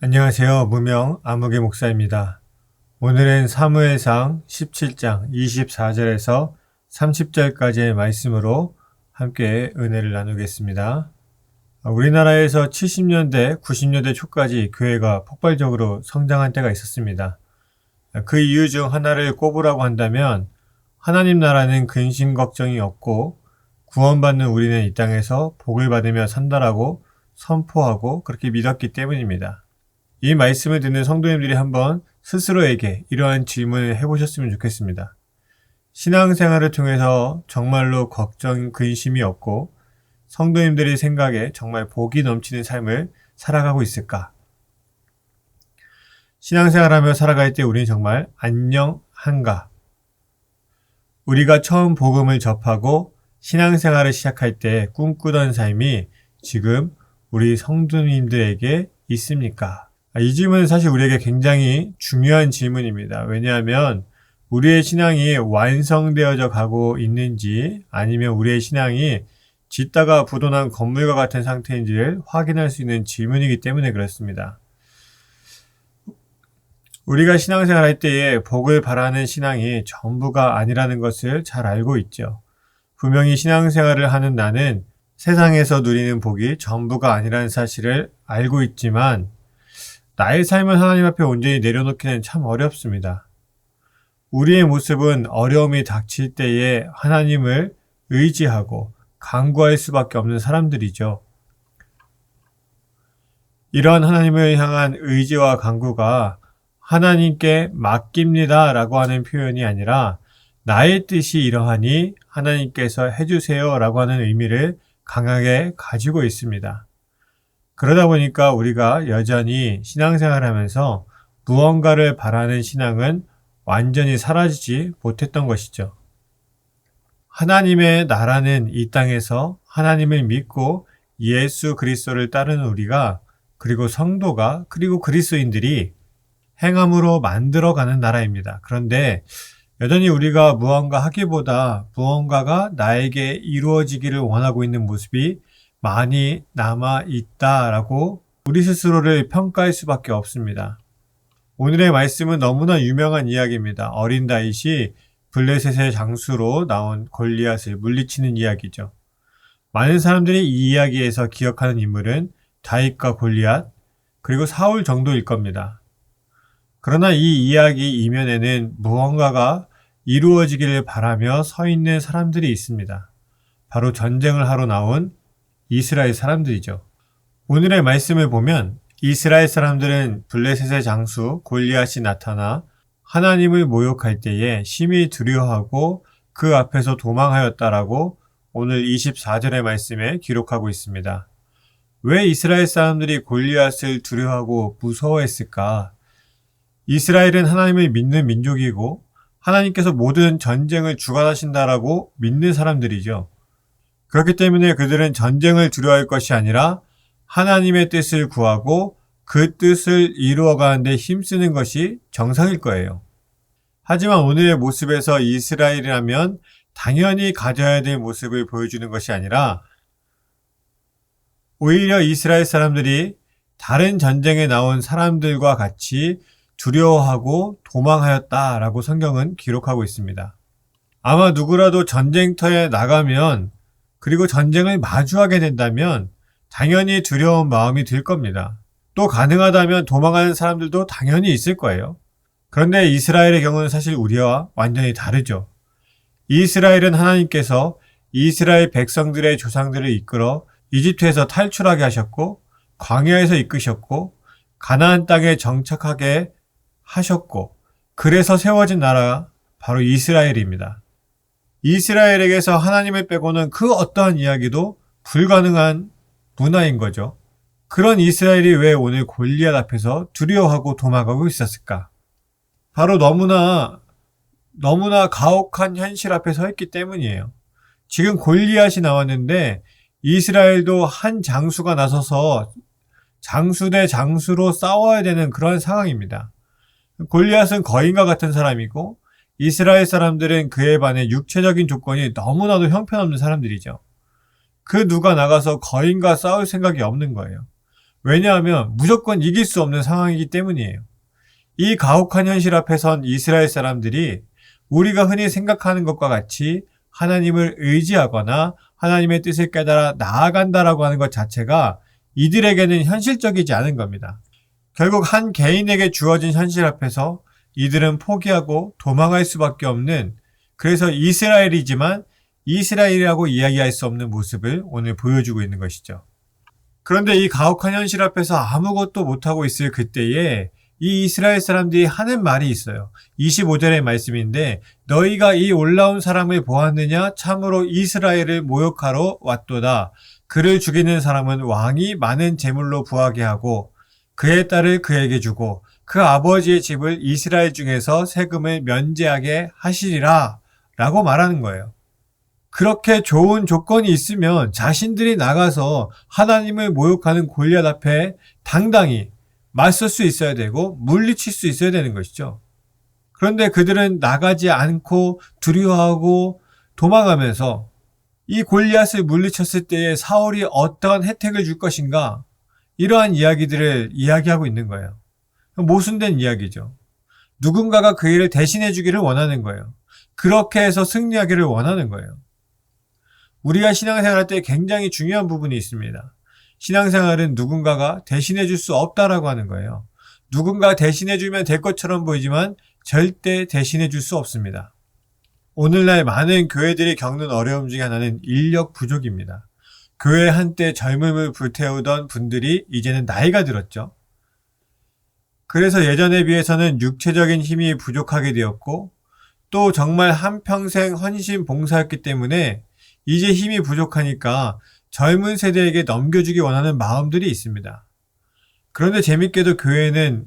안녕하세요. 무명 아무개 목사입니다. 오늘은 사무엘상 17장 24절에서 30절까지의 말씀으로 함께 은혜를 나누겠습니다. 우리나라에서 70년대, 90년대 초까지 교회가 폭발적으로 성장한 때가 있었습니다. 그 이유 중 하나를 꼽으라고 한다면 하나님 나라는 근심 걱정이 없고 구원받는 우리는 이 땅에서 복을 받으며 산다라고 선포하고 그렇게 믿었기 때문입니다. 이 말씀을 듣는 성도님들이 한번 스스로에게 이러한 질문을 해보셨으면 좋겠습니다. 신앙생활을 통해서 정말로 걱정, 근심이 없고 성도님들의 생각에 정말 복이 넘치는 삶을 살아가고 있을까? 신앙생활하며 살아갈 때 우리는 정말 안녕한가? 우리가 처음 복음을 접하고 신앙생활을 시작할 때 꿈꾸던 삶이 지금 우리 성도님들에게 있습니까? 이 질문은 사실 우리에게 굉장히 중요한 질문입니다. 왜냐하면 우리의 신앙이 완성되어져 가고 있는지 아니면 우리의 신앙이 짓다가 부도난 건물과 같은 상태인지를 확인할 수 있는 질문이기 때문에 그렇습니다. 우리가 신앙생활 할 때에 복을 바라는 신앙이 전부가 아니라는 것을 잘 알고 있죠. 분명히 신앙생활을 하는 나는 세상에서 누리는 복이 전부가 아니라는 사실을 알고 있지만 나의 삶을 하나님 앞에 온전히 내려놓기는 참 어렵습니다. 우리의 모습은 어려움이 닥칠 때에 하나님을 의지하고 간구할 수밖에 없는 사람들이죠. 이러한 하나님을 향한 의지와 간구가 하나님께 맡깁니다 라고 하는 표현이 아니라 나의 뜻이 이러하니 하나님께서 해주세요 라고 하는 의미를 강하게 가지고 있습니다. 그러다 보니까 우리가 여전히 신앙생활을 하면서 무언가를 바라는 신앙은 완전히 사라지지 못했던 것이죠. 하나님의 나라는 이 땅에서 하나님을 믿고 예수 그리스도를 따르는 우리가 그리고 성도가 그리고 그리스도인들이 행함으로 만들어가는 나라입니다. 그런데 여전히 우리가 무언가 하기보다 무언가가 나에게 이루어지기를 원하고 있는 모습이 많이 남아있다라고 우리 스스로를 평가할 수밖에 없습니다. 오늘의 말씀은 너무나 유명한 이야기입니다. 어린 다윗이 블레셋의 장수로 나온 골리앗을 물리치는 이야기죠. 많은 사람들이 이 이야기에서 기억하는 인물은 다윗과 골리앗 그리고 사울 정도일 겁니다. 그러나 이 이야기 이면에는 무언가가 이루어지기를 바라며 서 있는 사람들이 있습니다. 바로 전쟁을 하러 나온 이스라엘 사람들이죠. 오늘의 말씀을 보면 이스라엘 사람들은 블레셋의 장수 골리앗이 나타나 하나님을 모욕할 때에 심히 두려워하고 그 앞에서 도망하였다라고 오늘 24절의 말씀에 기록하고 있습니다. 왜 이스라엘 사람들이 골리앗을 두려워하고 무서워했을까? 이스라엘은 하나님을 믿는 민족이고 하나님께서 모든 전쟁을 주관하신다라고 믿는 사람들이죠. 그렇기 때문에 그들은 전쟁을 두려워할 것이 아니라 하나님의 뜻을 구하고 그 뜻을 이루어가는데 힘쓰는 것이 정상일 거예요. 하지만 오늘의 모습에서 이스라엘이라면 당연히 가져야 될 모습을 보여주는 것이 아니라 오히려 이스라엘 사람들이 다른 전쟁에 나온 사람들과 같이 두려워하고 도망하였다라고 성경은 기록하고 있습니다. 아마 누구라도 전쟁터에 나가면 그리고 전쟁을 마주하게 된다면 당연히 두려운 마음이 들 겁니다. 또 가능하다면 도망가는 사람들도 당연히 있을 거예요. 그런데 이스라엘의 경우는 사실 우리와 완전히 다르죠. 이스라엘은 하나님께서 이스라엘 백성들의 조상들을 이끌어 이집트에서 탈출하게 하셨고 광야에서 이끄셨고 가나안 땅에 정착하게 하셨고 그래서 세워진 나라가 바로 이스라엘입니다. 이스라엘에게서 하나님을 빼고는 그 어떠한 이야기도 불가능한 문화인 거죠. 그런 이스라엘이 왜 오늘 골리앗 앞에서 두려워하고 도망가고 있었을까? 바로 너무나 가혹한 현실 앞에 서 있기 때문이에요. 지금 골리앗이 나왔는데 이스라엘도 한 장수가 나서서 장수 대 장수로 싸워야 되는 그런 상황입니다. 골리앗은 거인과 같은 사람이고 이스라엘 사람들은 그에 반해 육체적인 조건이 너무나도 형편없는 사람들이죠. 그 누가 나가서 거인과 싸울 생각이 없는 거예요. 왜냐하면 무조건 이길 수 없는 상황이기 때문이에요. 이 가혹한 현실 앞에선 이스라엘 사람들이 우리가 흔히 생각하는 것과 같이 하나님을 의지하거나 하나님의 뜻을 깨달아 나아간다라고 하는 것 자체가 이들에게는 현실적이지 않은 겁니다. 결국 한 개인에게 주어진 현실 앞에서 이들은 포기하고 도망할 수밖에 없는, 그래서 이스라엘이지만 이스라엘이라고 이야기할 수 없는 모습을 오늘 보여주고 있는 것이죠. 그런데 이 가혹한 현실 앞에서 아무것도 못하고 있을 그때에 이 이스라엘 사람들이 하는 말이 있어요. 25절의 말씀인데, 너희가 이 올라온 사람을 보았느냐? 참으로 이스라엘을 모욕하러 왔도다. 그를 죽이는 사람은 왕이 많은 재물로 부하게 하고 그의 딸을 그에게 주고 그 아버지의 집을 이스라엘 중에서 세금을 면제하게 하시리라 라고 말하는 거예요. 그렇게 좋은 조건이 있으면 자신들이 나가서 하나님을 모욕하는 골리앗 앞에 당당히 맞설 수 있어야 되고 물리칠 수 있어야 되는 것이죠. 그런데 그들은 나가지 않고 두려워하고 도망하면서 이 골리앗을 물리쳤을 때에 사울이 어떠한 혜택을 줄 것인가, 이러한 이야기들을 이야기하고 있는 거예요. 모순된 이야기죠. 누군가가 그 일을 대신해 주기를 원하는 거예요. 그렇게 해서 승리하기를 원하는 거예요. 우리가 신앙생활할 때 굉장히 중요한 부분이 있습니다. 신앙생활은 누군가가 대신해 줄 수 없다라고 하는 거예요. 누군가 대신해 주면 될 것처럼 보이지만 절대 대신해 줄 수 없습니다. 오늘날 많은 교회들이 겪는 어려움 중에 하나는 인력 부족입니다. 교회 한때 젊음을 불태우던 분들이 이제는 나이가 들었죠. 그래서 예전에 비해서는 육체적인 힘이 부족하게 되었고, 또 정말 한평생 헌신 봉사했기 때문에 이제 힘이 부족하니까 젊은 세대에게 넘겨주기 원하는 마음들이 있습니다. 그런데 재밌게도 교회는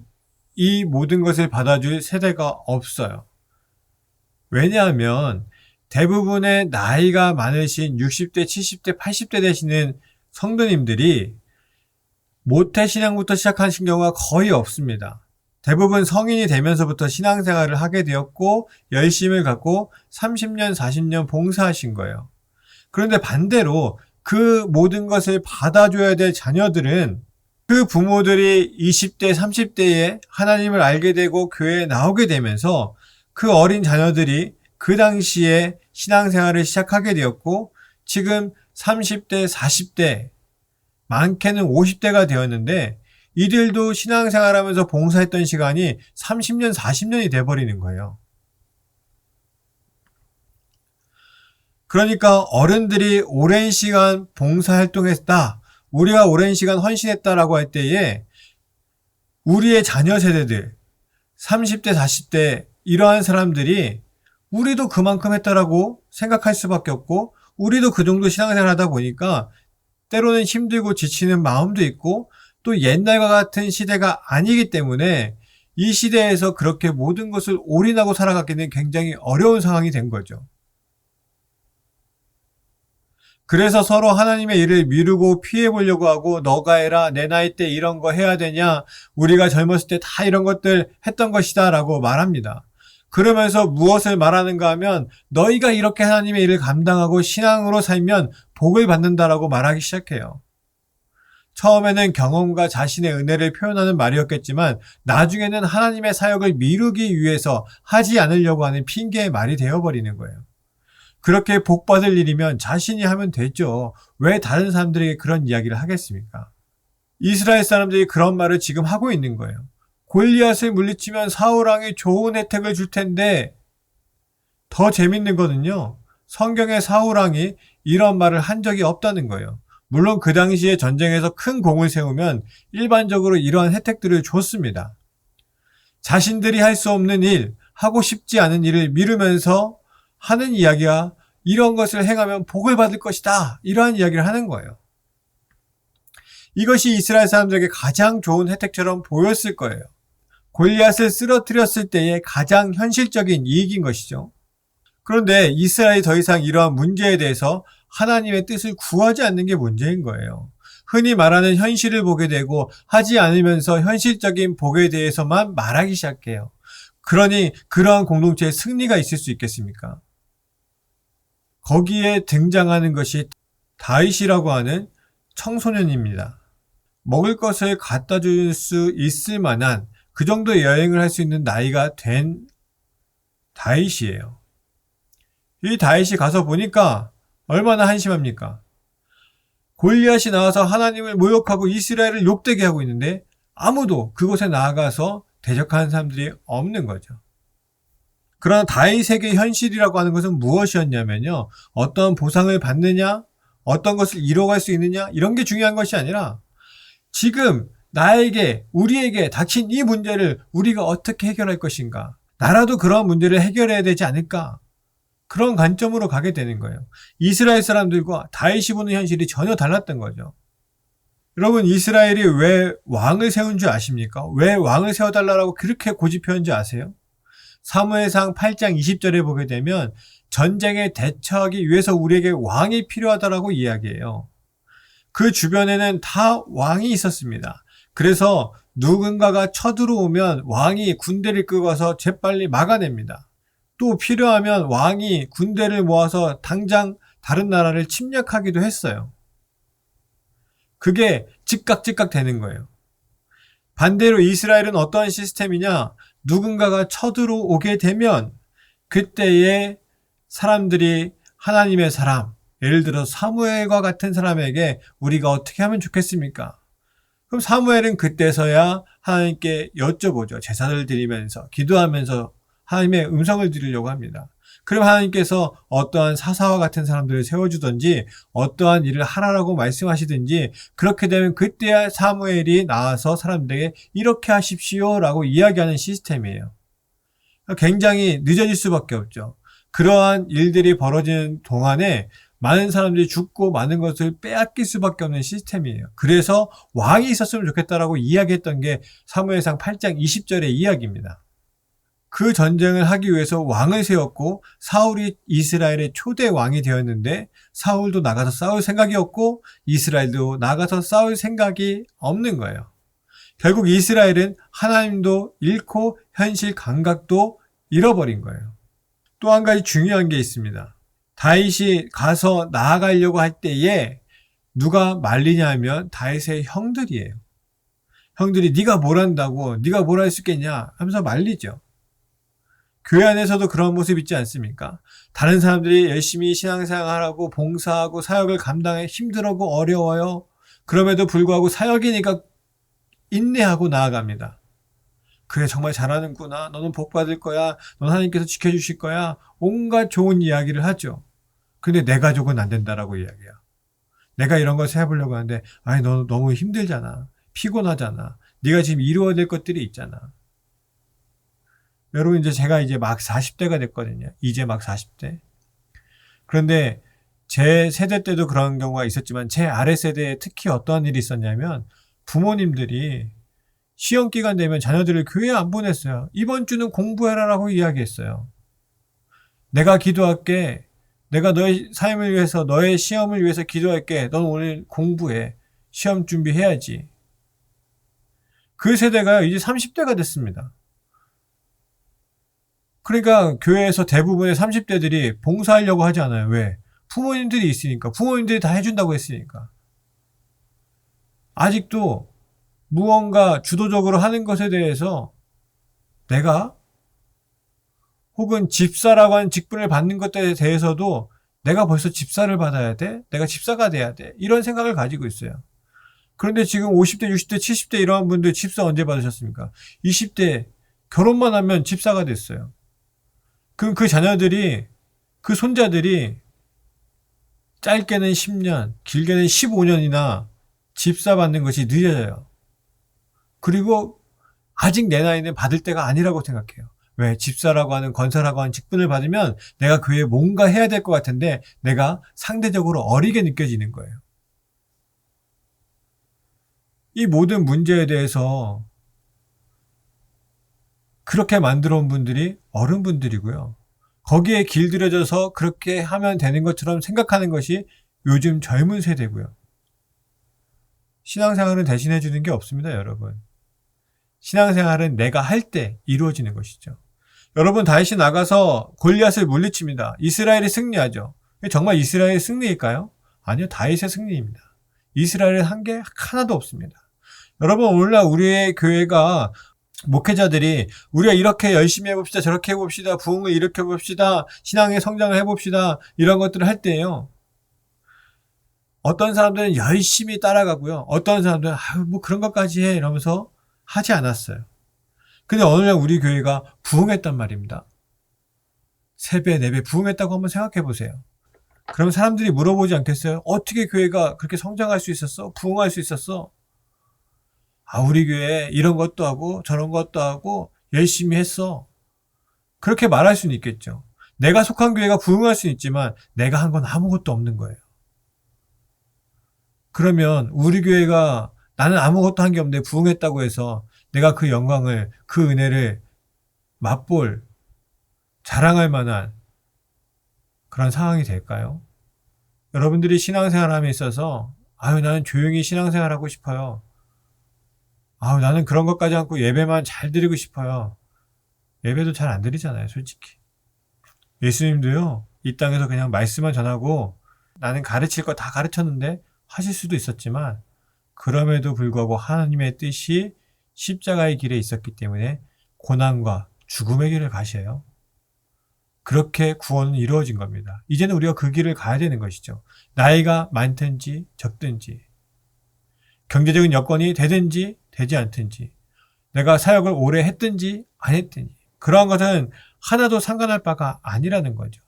이 모든 것을 받아줄 세대가 없어요. 왜냐하면 대부분의 나이가 많으신 60대, 70대, 80대 되시는 성도님들이 모태신앙부터 시작하신 경우가 거의 없습니다. 대부분 성인이 되면서부터 신앙생활을 하게 되었고 열심을 갖고 30년, 40년 봉사하신 거예요. 그런데 반대로 그 모든 것을 받아줘야 될 자녀들은 그 부모들이 20대, 30대에 하나님을 알게 되고 교회에 나오게 되면서 그 어린 자녀들이 그 당시에 신앙생활을 시작하게 되었고, 지금 30대, 40대, 많게는 50대가 되었는데 이들도 신앙생활하면서 봉사했던 시간이 30년, 40년이 돼버리는 거예요. 그러니까 어른들이 오랜 시간 봉사활동했다, 우리가 오랜 시간 헌신했다라고 할 때에 우리의 자녀 세대들, 30대, 40대 이러한 사람들이 우리도 그만큼 했다라고 생각할 수밖에 없고, 우리도 그 정도 신앙생활 하다 보니까 때로는 힘들고 지치는 마음도 있고, 또 옛날과 같은 시대가 아니기 때문에 이 시대에서 그렇게 모든 것을 올인하고 살아가기는 굉장히 어려운 상황이 된 거죠. 그래서 서로 하나님의 일을 미루고 피해보려고 하고, 너가 해라, 내 나이 때 이런 거 해야 되냐, 우리가 젊었을 때 다 이런 것들 했던 것이다 라고 말합니다. 그러면서 무엇을 말하는가 하면 너희가 이렇게 하나님의 일을 감당하고 신앙으로 살면 복을 받는다라고 말하기 시작해요. 처음에는 경험과 자신의 은혜를 표현하는 말이었겠지만 나중에는 하나님의 사역을 미루기 위해서 하지 않으려고 하는 핑계의 말이 되어버리는 거예요. 그렇게 복 받을 일이면 자신이 하면 되죠. 왜 다른 사람들에게 그런 이야기를 하겠습니까? 이스라엘 사람들이 그런 말을 지금 하고 있는 거예요. 골리앗을 물리치면 사울왕이 좋은 혜택을 줄 텐데, 더 재밌는 거는요, 성경에 사울왕이 이런 말을 한 적이 없다는 거예요. 물론 그 당시에 전쟁에서 큰 공을 세우면 일반적으로 이러한 혜택들을 줬습니다. 자신들이 할 수 없는 일, 하고 싶지 않은 일을 미루면서 하는 이야기가 이런 것을 행하면 복을 받을 것이다, 이러한 이야기를 하는 거예요. 이것이 이스라엘 사람들에게 가장 좋은 혜택처럼 보였을 거예요. 골리앗을 쓰러뜨렸을 때의 가장 현실적인 이익인 것이죠. 그런데 이스라엘이 더 이상 이러한 문제에 대해서 하나님의 뜻을 구하지 않는 게 문제인 거예요. 흔히 말하는 현실을 보게 되고 하지 않으면서 현실적인 복에 대해서만 말하기 시작해요. 그러니 그러한 공동체에 승리가 있을 수 있겠습니까? 거기에 등장하는 것이 다윗이라고 하는 청소년입니다. 먹을 것을 갖다 줄 수 있을 만한 그 정도 여행을 할 수 있는 나이가 된 다윗이에요. 이 다윗이 가서 보니까 얼마나 한심합니까? 골리앗이 나와서 하나님을 모욕하고 이스라엘을 욕되게 하고 있는데 아무도 그곳에 나아가서 대적하는 사람들이 없는 거죠. 그러나 다윗에게 현실이라고 하는 것은 무엇이었냐면요. 어떤 보상을 받느냐, 어떤 것을 이뤄갈 수 있느냐, 이런 게 중요한 것이 아니라 지금 나에게, 우리에게 닥친 이 문제를 우리가 어떻게 해결할 것인가. 나라도 그런 문제를 해결해야 되지 않을까. 그런 관점으로 가게 되는 거예요. 이스라엘 사람들과 다윗이 보는 현실이 전혀 달랐던 거죠. 여러분, 이스라엘이 왜 왕을 세운 줄 아십니까? 왜 왕을 세워달라고 그렇게 고집해온지 아세요? 사무엘상 8장 20절에 보게 되면 전쟁에 대처하기 위해서 우리에게 왕이 필요하다라고 이야기해요. 그 주변에는 다 왕이 있었습니다. 그래서 누군가가 쳐들어오면 왕이 군대를 끌어서 재빨리 막아냅니다. 또 필요하면 왕이 군대를 모아서 당장 다른 나라를 침략하기도 했어요. 그게 즉각 되는 거예요. 반대로 이스라엘은 어떠한 시스템이냐? 누군가가 쳐들어오게 되면 그때에 사람들이 하나님의 사람, 예를 들어 사무엘과 같은 사람에게 우리가 어떻게 하면 좋겠습니까? 그럼 사무엘은 그때서야 하나님께 여쭤보죠. 제사를 드리면서, 기도하면서 하나님의 음성을 들으려고 합니다. 그럼 하나님께서 어떠한 사사와 같은 사람들을 세워주든지 어떠한 일을 하라고 말씀하시든지 그렇게 되면 그때야 사무엘이 나와서 사람들에게 이렇게 하십시오 라고 이야기하는 시스템이에요. 굉장히 늦어질 수밖에 없죠. 그러한 일들이 벌어지는 동안에 많은 사람들이 죽고 많은 것을 빼앗길 수밖에 없는 시스템이에요. 그래서 왕이 있었으면 좋겠다라고 이야기했던 게 사무엘상 8장 20절의 이야기입니다. 그 전쟁을 하기 위해서 왕을 세웠고 사울이 이스라엘의 초대 왕이 되었는데 사울도 나가서 싸울 생각이 없고 이스라엘도 나가서 싸울 생각이 없는 거예요. 결국 이스라엘은 하나님도 잃고 현실 감각도 잃어버린 거예요. 또 한 가지 중요한 게 있습니다. 다윗이 가서 나아가려고 할 때에 누가 말리냐 하면 다윗의 형들이에요. 형들이 네가 뭘 한다고, 네가 뭘 할 수 있겠냐 하면서 말리죠. 교회 안에서도 그런 모습 있지 않습니까? 다른 사람들이 열심히 신앙생활하고 봉사하고 사역을 감당해 힘들고 어려워요. 그럼에도 불구하고 사역이니까 인내하고 나아갑니다. 그래, 정말 잘하는구나. 너는 복 받을 거야. 넌 하나님께서 지켜주실 거야. 온갖 좋은 이야기를 하죠. 근데 내 가족은 안 된다라고 이야기해요. 내가 이런 것을 해보려고 하는데 아니 너 너무 힘들잖아. 피곤하잖아. 네가 지금 이루어야 될 것들이 있잖아. 여러분, 제가 이제 막 40대가 됐거든요. 이제 막 40대. 그런데 제 세대 때도 그런 경우가 있었지만 제 아래 세대에 특히 어떠한 일이 있었냐면 부모님들이 시험 기간 되면 자녀들을 교회에 안 보냈어요. 이번 주는 공부해라라고 이야기했어요. 내가 기도할게. 내가 너의 삶을 위해서, 너의 시험을 위해서 기도할게. 넌 오늘 공부해. 시험 준비해야지. 그 세대가 이제 30대가 됐습니다. 그러니까 교회에서 대부분의 30대들이 봉사하려고 하지 않아요. 왜? 부모님들이 있으니까. 부모님들이 다 해준다고 했으니까. 아직도 무언가 주도적으로 하는 것에 대해서 내가 혹은 집사라고 하는 직분을 받는 것에 대해서도 내가 벌써 집사를 받아야 돼? 내가 집사가 돼야 돼? 이런 생각을 가지고 있어요. 그런데 지금 50대, 60대, 70대 이러한 분들 집사 언제 받으셨습니까? 20대 결혼만 하면 집사가 됐어요. 그럼 그 자녀들이, 그 손자들이 짧게는 10년, 길게는 15년이나 집사 받는 것이 늦어져요. 그리고 아직 내 나이는 받을 때가 아니라고 생각해요. 왜? 집사라고 하는, 권사라고 하는 직분을 받으면 내가 그 위에 뭔가 해야 될 것 같은데 내가 상대적으로 어리게 느껴지는 거예요. 이 모든 문제에 대해서 그렇게 만들어 온 분들이 어른분들이고요. 거기에 길들여져서 그렇게 하면 되는 것처럼 생각하는 것이 요즘 젊은 세대고요. 신앙생활은 대신해 주는 게 없습니다, 여러분. 신앙생활은 내가 할 때 이루어지는 것이죠. 여러분, 다윗이 나가서 골리앗을 물리칩니다. 이스라엘이 승리하죠. 정말 이스라엘의 승리일까요? 아니요, 다윗의 승리입니다. 이스라엘은 한 게 하나도 없습니다. 여러분, 오늘날 우리의 교회가 목회자들이 우리가 이렇게 열심히 해봅시다, 저렇게 해봅시다, 부흥을 이렇게 해봅시다, 신앙의 성장을 해봅시다, 이런 것들을 할 때예요. 어떤 사람들은 열심히 따라가고요. 어떤 사람들은 뭐 그런 것까지 해 이러면서 하지 않았어요. 근데 어느 날 우리 교회가 부흥했단 말입니다. 3배, 4배 부흥했다고 한번 생각해 보세요. 그럼 사람들이 물어보지 않겠어요? 어떻게 교회가 그렇게 성장할 수 있었어? 부흥할 수 있었어? 우리 교회 이런 것도 하고 저런 것도 하고 열심히 했어. 그렇게 말할 수는 있겠죠. 내가 속한 교회가 부흥할 수는 있지만 내가 한 건 아무것도 없는 거예요. 그러면 우리 교회가 나는 아무것도 한 게 없는데 부흥했다고 해서 내가 그 영광을, 그 은혜를 맛볼, 자랑할 만한 그런 상황이 될까요? 여러분들이 신앙생활함에 있어서 나는 조용히 신앙생활하고 싶어요. 나는 그런 것까지 않고 예배만 잘 드리고 싶어요. 예배도 잘 안 드리잖아요, 솔직히. 예수님도요, 이 땅에서 그냥 말씀만 전하고 나는 가르칠 거 다 가르쳤는데 하실 수도 있었지만 그럼에도 불구하고 하나님의 뜻이 십자가의 길에 있었기 때문에 고난과 죽음의 길을 가셔요. 그렇게 구원은 이루어진 겁니다. 이제는 우리가 그 길을 가야 되는 것이죠. 나이가 많든지 적든지, 경제적인 여건이 되든지 되지 않든지, 내가 사역을 오래 했든지 안 했든지, 그러한 것은 하나도 상관할 바가 아니라는 거죠.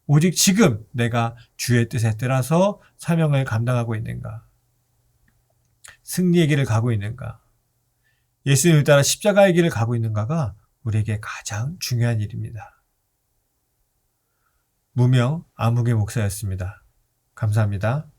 오직 지금 내가 주의 뜻에 따라서 사명을 감당하고 있는가, 승리의 길을 가고 있는가, 예수님을 따라 십자가의 길을 가고 있는가가 우리에게 가장 중요한 일입니다. 무명 아무개 목사였습니다. 감사합니다.